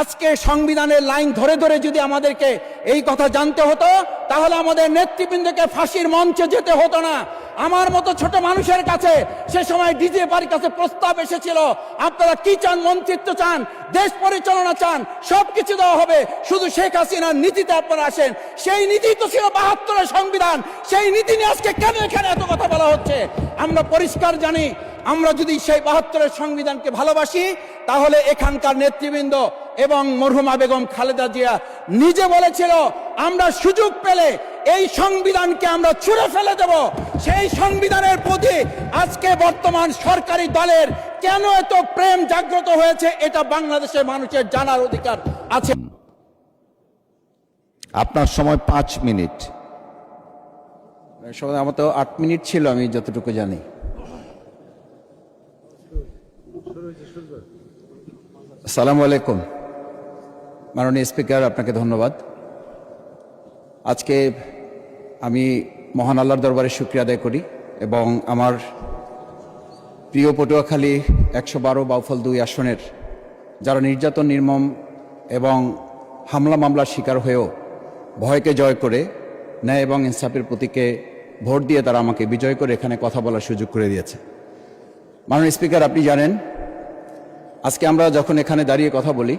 আজকে সংবিধানের লাইন ধরে ধরে যদি আমাদেরকে এই কথা জানতে হতো, তাহলে আমাদের নেতৃবৃন্দকে ফাঁসির মঞ্চে যেতে হতো না। আমার মতো ছোট মানুষের কাছে সে সময় ডিজিএফআর কাছে প্রস্তাব এসেছিল, আপনারা কি চান, মন্ত্রিত্ব চান, দেশ পরিচালনা চান, সবকিছু দেওয়া হবে, শুধু শেখ হাসিনার নীতিতে আপনারা আসেন। সেই নীতি তো ছিল ৭২-এর সংবিধান। সেই নীতি নিয়ে আজকে কেন এখানে এত কথা বলা হচ্ছে? আমরা পরিষ্কার জানি, আমরা যদি সেই ৭২-এর সংবিধানকে ভালোবাসি, তাহলে এখানকার নেতৃবৃন্দ এবং মরহুমা বেগম খালেদা জিয়া নিজে বলেছিল, আমরা সুযোগ পেলে এই সংবিধানকে আমরা ছুঁড়ে ফেলে দেব। সেই সংবিধানের প্রতি আজকে বর্তমান সরকারি দলের কেন এত প্রেম জাগ্রত হয়েছে, এটা বাংলাদেশের মানুষের জানার অধিকার আছে। আপনার সময় 5 মিনিট। আমার তো 8 মিনিট ছিল, আমি যতটুকু জানি। আসসালামু আলাইকুম। মাননীয় স্পিকার, আপনাকে ধন্যবাদ। আজকে আমি মহান আল্লাহর দরবারে শুকরিয়া আদায় করি এবং আমার প্রিয় পটুয়াখালী 112 বাউফল 2 আসনের যারা নির্যাতন, নির্মম এবং হামলা মামলার শিকার হয়েও ভয়কে জয় করে ন্যায় এবং ইনসাফের প্রতীকে ভোট দিয়ে তারা আমাকে বিজয় করে এখানে কথা বলার সুযোগ করে দিয়েছে। মাননীয় স্পিকার, আপনি জানেন, আজকে আমরা যখন এখানে দাঁড়িয়ে কথা বলি,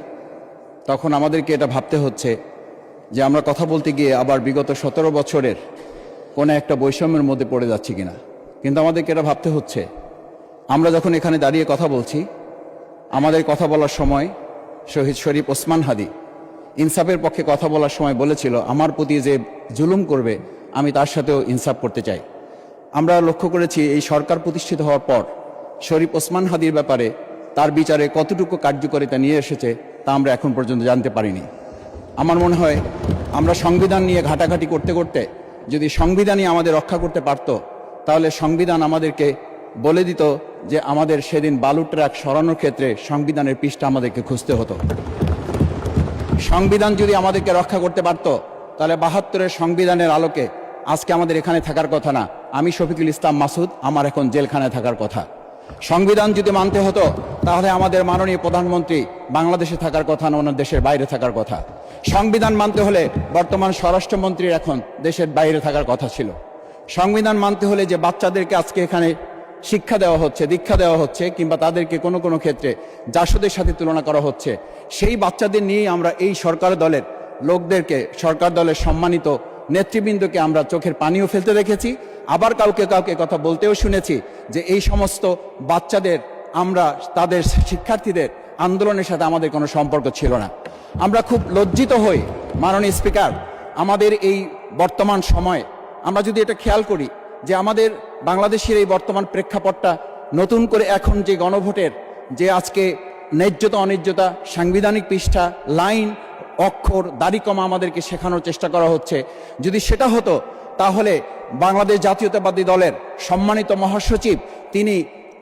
তখন আমাদেরকে এটা ভাবতে হচ্ছে যে আমরা কথা বলতে গিয়ে আবার বিগত 17 বছরের কোনো একটা বৈষম্যের মধ্যে পড়ে যাচ্ছি কিনা। কিন্তু আমাদেরকে এটা ভাবতে হচ্ছে, আমরা যখন এখানে দাঁড়িয়ে কথা বলছি, আমাদের কথা বলার সময় শহীদ শরীফ ওসমান হাদি ইনসাফের পক্ষে কথা বলার সময় বলেছিল, আমার প্রতি যে জুলুম করবে আমি তার সাথেও ইনসাফ করতে চাই। আমরা লক্ষ্য করেছি এই সরকার প্রতিষ্ঠিত হওয়ার পর শরীফ ওসমান হাদির ব্যাপারে তার বিচারে কতটুকু কার্যকারিতা নিয়ে এসেছে তা আমরা এখন পর্যন্ত জানতে পারিনি। আমার মনে হয় আমরা সংবিধান নিয়ে ঘাটাঘাটি করতে করতে যদি সংবিধানই আমাদের রক্ষা করতে পারত, তাহলে সংবিধান আমাদেরকে বলে দিত যে আমাদের সেদিন বালু ট্রাক সরানোর ক্ষেত্রে সংবিধানের পৃষ্ঠা আমাদেরকে খুঁজতে হতো। সংবিধান যদি আমাদেরকে রক্ষা করতে পারত, তাহলে ৭২-এর সংবিধানের আলোকে আজকে আমাদের এখানে থাকার কথা না। আমি শফিকুল ইসলাম মাসুদ, আমার এখন জেলখানায় থাকার কথা। সংবিধান যদি মানতে হতো, তাহলে আমাদের মাননীয় প্রধানমন্ত্রী বাংলাদেশে থাকার কথা না, ওনার দেশের বাইরে থাকার কথা। সংবিধান মানতে হলে বর্তমান স্বরাষ্ট্রমন্ত্রীর এখন দেশের বাইরে থাকার কথা ছিল। সংবিধান মানতে হলে যে বাচ্চাদেরকে আজকে এখানে শিক্ষা দেওয়া হচ্ছে, দীক্ষা দেওয়া হচ্ছে, কিংবা তাদেরকে কোনো কোনো ক্ষেত্রে জাসদের সাথে তুলনা করা হচ্ছে, সেই বাচ্চাদের নিয়েই আমরা এই সরকার দলের লোকদেরকে, সরকার দলের সম্মানিত নেতৃবৃন্দকে আমরা চোখের পানিও ফেলতে দেখেছি। আবার কাউকে কাউকে কথা বলতেও শুনেছি যে এই সমস্ত বাচ্চাদের, আমরা তাদের শিক্ষার্থীদের আন্দোলনের সাথে আমাদের কোনো সম্পর্ক ছিল না। আমরা খুব লজ্জিত হই মাননীয় স্পিকার, আমাদের এই বর্তমান সময়ে আমরা যদি এটা খেয়াল করি যে আমাদের বাংলাদেশের এই বর্তমান প্রেক্ষাপটটা নতুন করে এখন যে গণভোটের যে আজকে ন্যায্যতা অন্যায্যতা, সাংবিধানিক পৃষ্ঠা, লাইন, অক্ষর, দাড়িকমা আমাদেরকে শেখানোর চেষ্টা করা হচ্ছে, যদি সেটা হতো তাহলে বাংলাদেশ জাতীয়তাবাদী দলের সম্মানিত মহাসচিব তিনি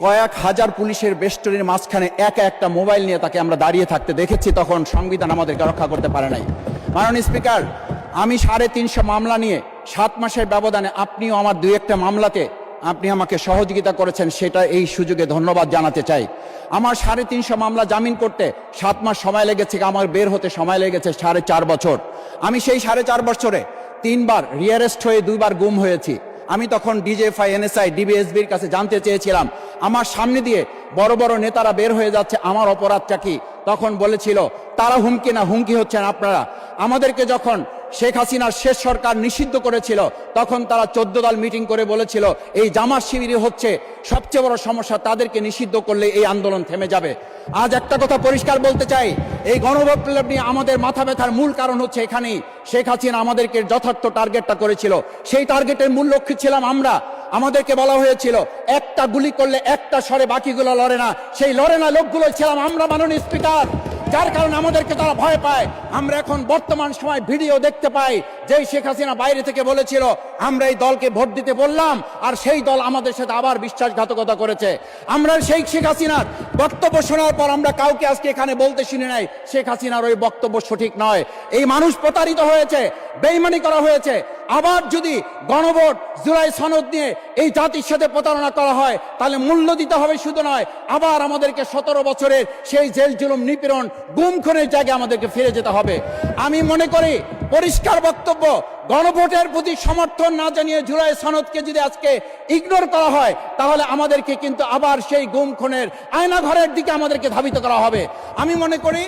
কয়েক হাজার পুলিশের বেষ্টনীর মাঝখানে একা একটা মোবাইল নিয়ে তাকে আমরা দাঁড়িয়ে থাকতে দেখেছি, তখন সংবিধান আমাদেরকে রক্ষা করতে পারে নাই। মাননীয় স্পিকার, আমি 350 মামলা নিয়ে 7 মাসের ব্যবধানে, আপনিও আমার 2-1টা মামলাতে আপনি আমাকে সহযোগিতা করেছেন, সেটা এই সুযোগে ধন্যবাদ জানাতে চাই। আমার 350 মামলা জামিন করতে 7 মাস সময় লেগেছে, আমার বের হতে সময় লেগেছে 4.5 বছর। আমি সেই 4.5 বছরে 3 বার রিয়ারেস্ট হয়ে 2 বার গুম হয়েছি। আমি তখন ডিজিএফআই, এনএসআই, ডিবিএসবির কাছে জানতে চেয়েছিলাম, আমার সামনে দিয়ে বড় বড় নেতারা বের হয়ে যাচ্ছে, আমার অপরাধটা কি? তখন বলেছিল, তারা হুমকি না, হুমকি হচ্ছেন আপনারা। আমাদেরকে যখন শেখ হাসিনার শেষ সরকার নিষিদ্ধ করেছিল, তখন তারা 14 দল মিটিং করে বলেছিল এই জামাত শিবিরই হচ্ছে সবচেয়ে বড় সমস্যা, তাদেরকে নিষিদ্ধ করলে এই আন্দোলন থেমে যাবে। আজ একটা কথা পরিষ্কার বলতে চাই, এই গণবিপ্লব নিয়ে আমাদের মাথা ব্যথার মূল কারণ হচ্ছে এখানেই। শেখ হাসিনা আমাদেরকে যথার্থ টার্গেটটা করেছিল, সেই টার্গেটের মূল লক্ষ্য ছিলাম আমরা। আমাদেরকে বলা হয়েছিল একটা গুলি করলে একটা সরে বাকিগুলো লড়ে না, সেই লড়ে না লোকগুলো ছিলাম আমরা মাননীয় স্পিকার, যার কারণে আমাদেরকে তারা ভয় পায়। আমরা এখন বর্তমান সময় ভিডিও দেখতে পাই যেই শেখ হাসিনা বাইরে থেকে বলেছিল আমরা এই দলকে ভোট দিতে বললাম আর সেই দল আমাদের সাথে আবার বিশ্বাসঘাতকতা করেছে। আমরা সেই শেখ হাসিনার বক্তব্য শোনার পর আমরা কাউকে আজকে এখানে বলতে শুনি নাই শেখ হাসিনার ওই বক্তব্য সঠিক নয়। এই মানুষ প্রতারিত হয়েছে, বেইমানি করা হয়েছে। আবার যদি গণভোট জুলাই সনদ নিয়ে এই জাতির সাথে প্রতারণা করা হয় তাহলে মূল্য দিতে হবে, শুধু নয় আবার আমাদেরকে 17 বছরের সেই জেল জুলুম নিপীড়ন গুম খুনের জায়গায় আমাদেরকে ফিরে যেতে হবে। আমি মনে করি পরিষ্কার বক্তব্য, গণভোটের প্রতি সমর্থন না জানিয়ে জুলাই সনদকে যদি আজকে ইগনোর করা হয় তাহলে আমাদেরকে কিন্তু আবার সেই গুম খুনের আয়নাঘরের দিকে আমাদেরকে ধাবিত করা হবে। আমি মনে করি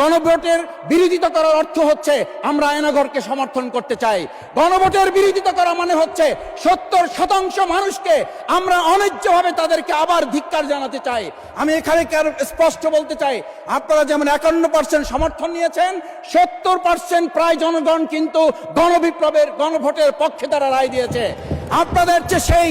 গণভোটের বিরোধিতা করার অর্থ হচ্ছে আমরা আয়নাঘরকে সমর্থন করতে চাই। গণভোটের বিরোধিতা করা মানে হচ্ছে 70% মানুষকে আমরা অন্যায্যভাবে তাদেরকে আবার ধিক্কার জানাতে চাই। আমি এখানে স্পষ্ট বলতে চাই, আপনারা যেমন 51% সমর্থন নিয়েছেন, 70% প্রায় জনগণ কিন্তু গণবিপ্লবের গণভোটের পক্ষে তারা রায় দিয়েছে। আপনাদের চেয়ে সেই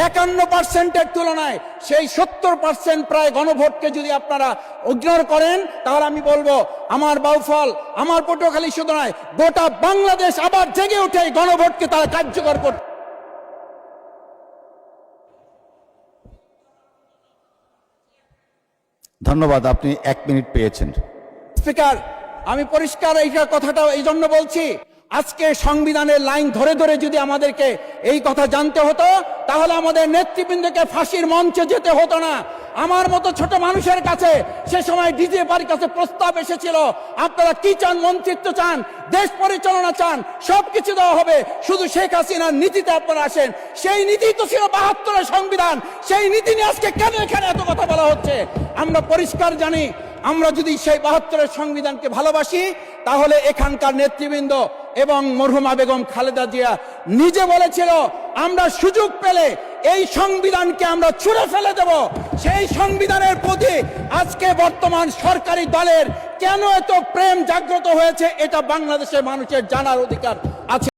51%-এর তুলনায় সেই 70% প্রায় গণভোটকে যদি আপনারা ইগনোর করেন তাহলে আমি বলবো আমার বাউফল, আমার পটুয়াখালী শুধু নয় গোটা বাংলাদেশ আবার জেগে উঠে এই গণভোটকে তারা কার্যকর করতে। ধন্যবাদ, আপনি 1 মিনিট পেয়েছেন। স্পিকার, আমি পরিষ্কার এই কথাটা এই জন্য বলছি, আজকে সংবিধানের লাইন ধরে ধরে যদি আমাদেরকে এই কথা জানতে হতো তাহলে আমাদের নেতৃবৃন্দকে ফাঁসির মঞ্চে যেতে হতো না। আমার মতো ছোট মানুষের কাছে সে সময় ডিজিএফআর কাছে প্রস্তাব এসেছিল, আপনারা কি চান, মন্ত্রিত্ব চান, দেশ পরিচালনা চান, সবকিছু দেওয়া হবে, শুধু শেখ হাসিনার নীতিতে আপনারা আসেন। সেই নীতি তো ছিল 72-এর সংবিধান, সেই নীতি নিয়ে আজকে কেন এখানে এত কথা বলা হচ্ছে? আমরা পরিষ্কার জানি, আমরা যদি সেই 72-এর সংবিধানকে ভালোবাসি তাহলে এখানকার নেতৃবৃন্দ এবং মরহুমা বেগম খালেদা জিয়া নিজে বলেছিল আমরা সুযোগ পেলে এই সংবিধানকে আমরা ছুঁড়ে ফেলে দেব। সেই সংবিধানের প্রতি আজকে বর্তমান সরকারি দলের কেন এত প্রেম জাগ্রত হয়েছে এটা বাংলাদেশের মানুষের জানার অধিকার আছে।